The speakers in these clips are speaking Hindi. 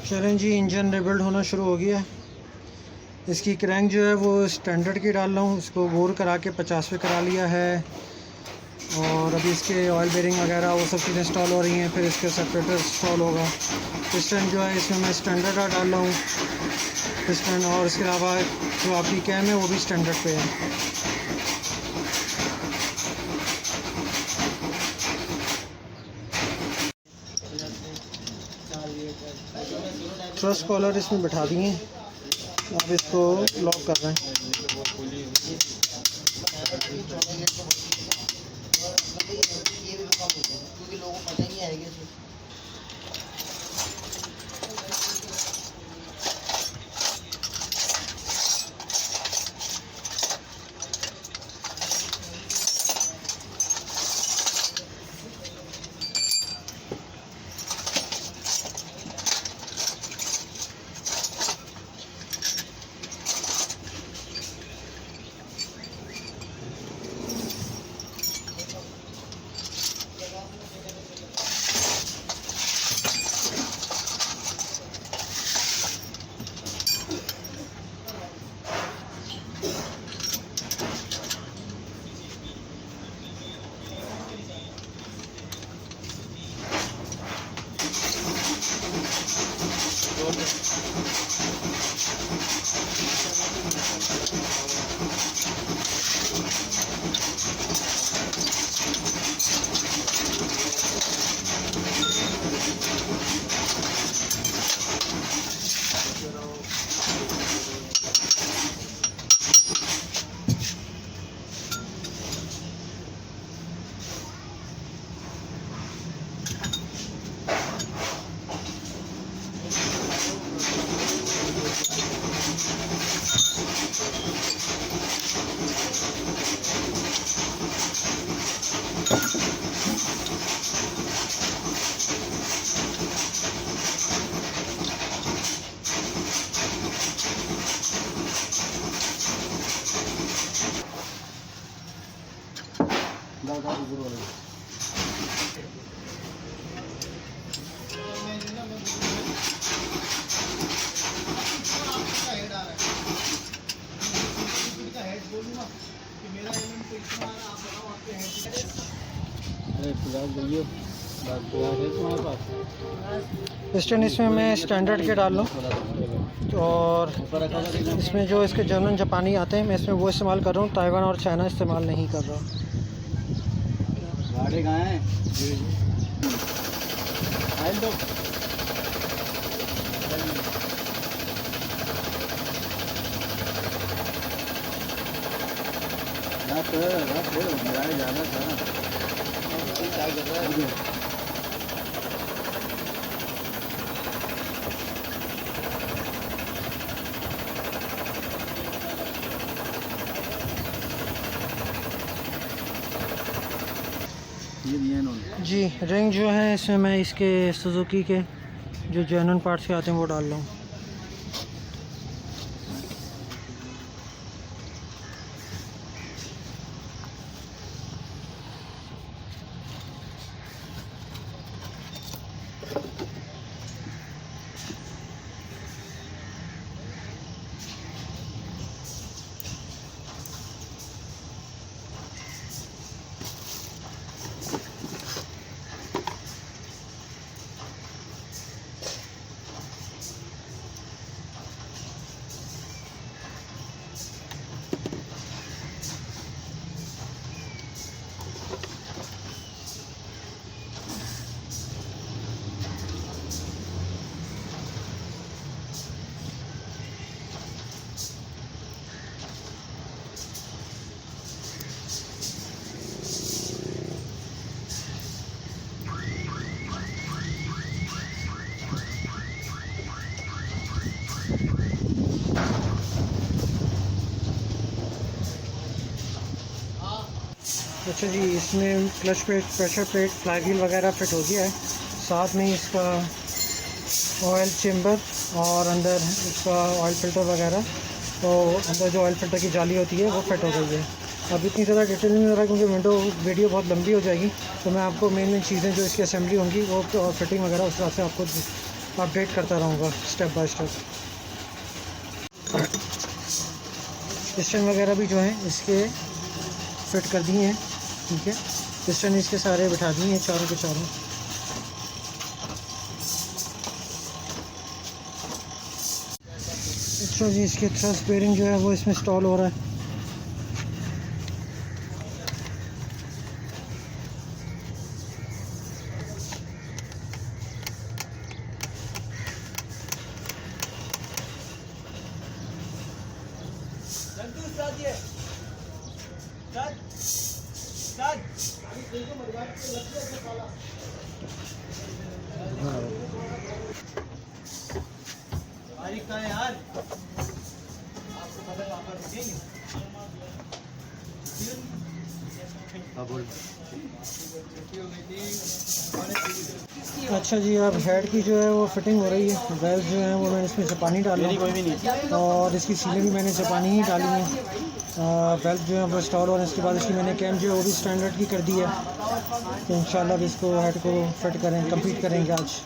चलें जी, इंजन रिबिल्ड होना शुरू हो गया। इसकी क्रैंक जो है वो स्टैंडर्ड की डाल रहा हूँ, इसको बोर करा के 50 पे करा लिया है। और अभी इसके ऑयल बेरिंग वगैरह वो सब चीज़ें इंस्टॉल हो रही हैं, फिर इसके सेपरेटर इंस्टॉल होगा। पिस्टन जो है इसमें मैं स्टैंडर्ड का डाल रहा हूँ पिस्टन, और इसके अलावा जो आपकी कैम है वो भी स्टैंडर्ड पे है। थ्रस्ट कॉलर इसमें बैठा दिए, अब इसको लॉक कर रहे हैं। पिस्टन इसमें मैं स्टैंडर्ड के डाल लूँ, और इसमें जो इसके जर्मन जापानी आते हैं मैं इसमें वो इस्तेमाल कर रहा हूँ, ताइवान और चाइना इस्तेमाल नहीं कर रहा। गाड़ी कहाँ है? जाना था, क्या कर रहा है? जी, रिंग जो है इसमें मैं इसके सुजुकी के जो जेन्युइन पार्ट्स के आते हैं वो डाल रहा हूँ। अच्छा जी, इसमें clutch plate, pressure plate, fly wheel वगैरह फिट हो गया है। साथ में इसका ऑयल चेम्बर और अंदर इसका ऑयल फ़िल्टर वगैरह, तो अंदर जो ऑयल फ़िल्टर की जाली होती है वो फिट हो गई है। अब इतनी ज़्यादा डिटेल नहीं हो रहा क्योंकि वीडियो बहुत लंबी हो जाएगी, तो मैं आपको मेन चीज़ें जो इसकी असेंबली होंगी वो और फिटिंग वगैरह उस तरह से आपको अपडेट करता रहूँगा स्टेप बाय स्टेप। पिस्टन वगैरह भी जो है इसके फिट कर दिए हैं, ठीक है। पिस्टन इसके सारे बिठा दिए हैं, चारों के चारों। अच्छा जी, इसके थ्रस्ट बेयरिंग जो है वो इसमें इंस्टॉल हो रहा है। अच्छा जी, अब हेड की जो है वो फिटिंग हो रही है। वेल्व जो है वो मैंने इसमें जापानी डाली और इसकी सीलें भी मैंने जापानी ही डाली हैं। वेल्व जो है वो इंस्टॉल और इसके बाद इसकी मैंने कैम जो है वो भी स्टैंडर्ड की कर दी है। तो इंशाल्लाह भी इसको हेड को फिट करें, कंप्लीट करेंगे आज।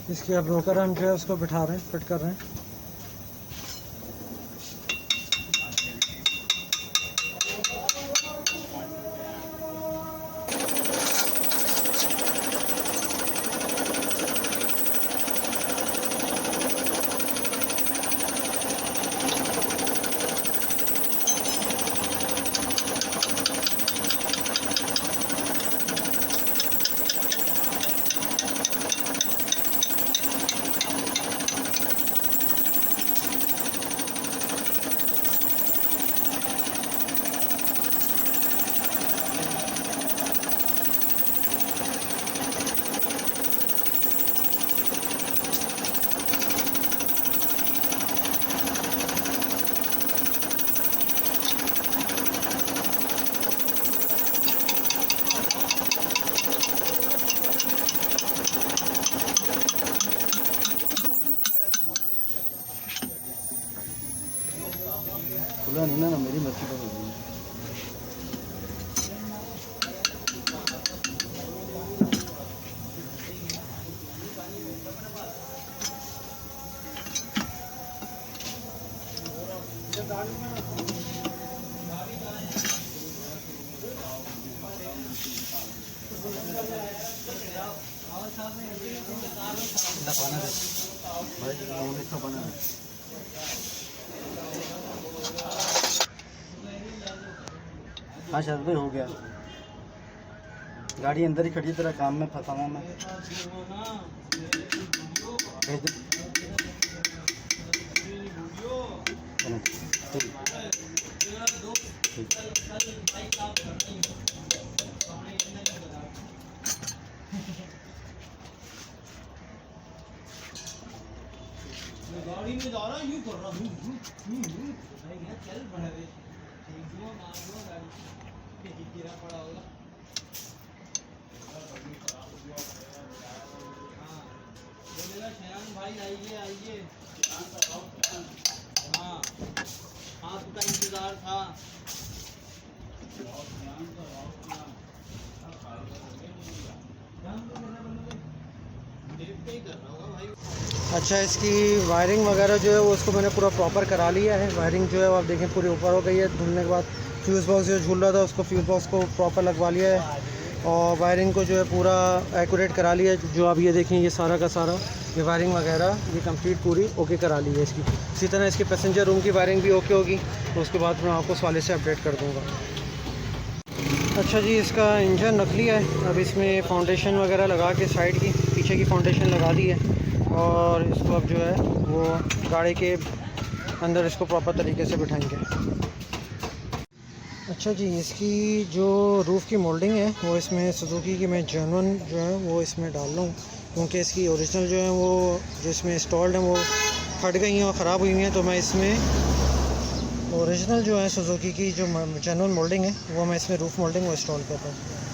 इसके अब रोकर हम जो है उसको बिठा रहे हैं, फिट कर रहे हैं। खुला नहीं ना मेरी मर्जी पर होगी। पाना दे भाई, इसका पाना दे। हाँ शायद भाई हो गया, गाड़ी अंदर ही खड़ी, तेरा काम में फंसा हुआ मैं। भेज दे। गाड़ी में जा रहा यूं कर रहा हूं चल बढ़ा दे जो मार दो गाड़ी के गिरा पड़ा होगा। हां बोलेगा शयान भाई आइए आइए। हां आपका इंतजार था। अच्छा, इसकी वायरिंग वगैरह जो है वो उसको मैंने पूरा प्रॉपर करा लिया है। वायरिंग जो है वो आप देखें पूरी ऊपर हो गई है। धुलने के बाद फ्यूज़ बॉक्स जो झूल रहा था उसको फ्यूज़ बॉक्स को प्रॉपर लगवा लिया है और वायरिंग को जो है पूरा एक्यूरेट करा लिया है। जो आप ये देखें ये सारा का सारा ये वायरिंग वगैरह ये कंप्लीट पूरी ओके करा ली है इसकी। इसी तरह इसके पैसेंजर रूम की वायरिंग भी ओके होगी, तो उसके बाद मैं आपको इस वाले से अपडेट कर दूँगा। अच्छा जी, इसका इंजन नकली है। अब इसमें फाउंडेशन वगैरह लगा के साइड की पीछे की फाउंडेशन लगा दी है और इसको अब जो है वो गाड़ी के अंदर इसको प्रॉपर तरीके से बिठाएंगे। अच्छा जी, इसकी जो रूफ़ की मोल्डिंग है वो इसमें सुजुकी की मैं जेन्युइन जो है वो इसमें डाल रहा हूँ, क्योंकि इसकी ओरिजिनल जो है वो जो इसमें इंस्टॉल्ड है वो फट गई हैं और ख़राब हुई हैं, तो मैं इसमें ओरिजिनल जो है सुजुकी की जो जेन्युइन मोल्डिंग है वो मैं इसमें रूफ मोल्डिंग वो इंस्टॉल करता हूँ।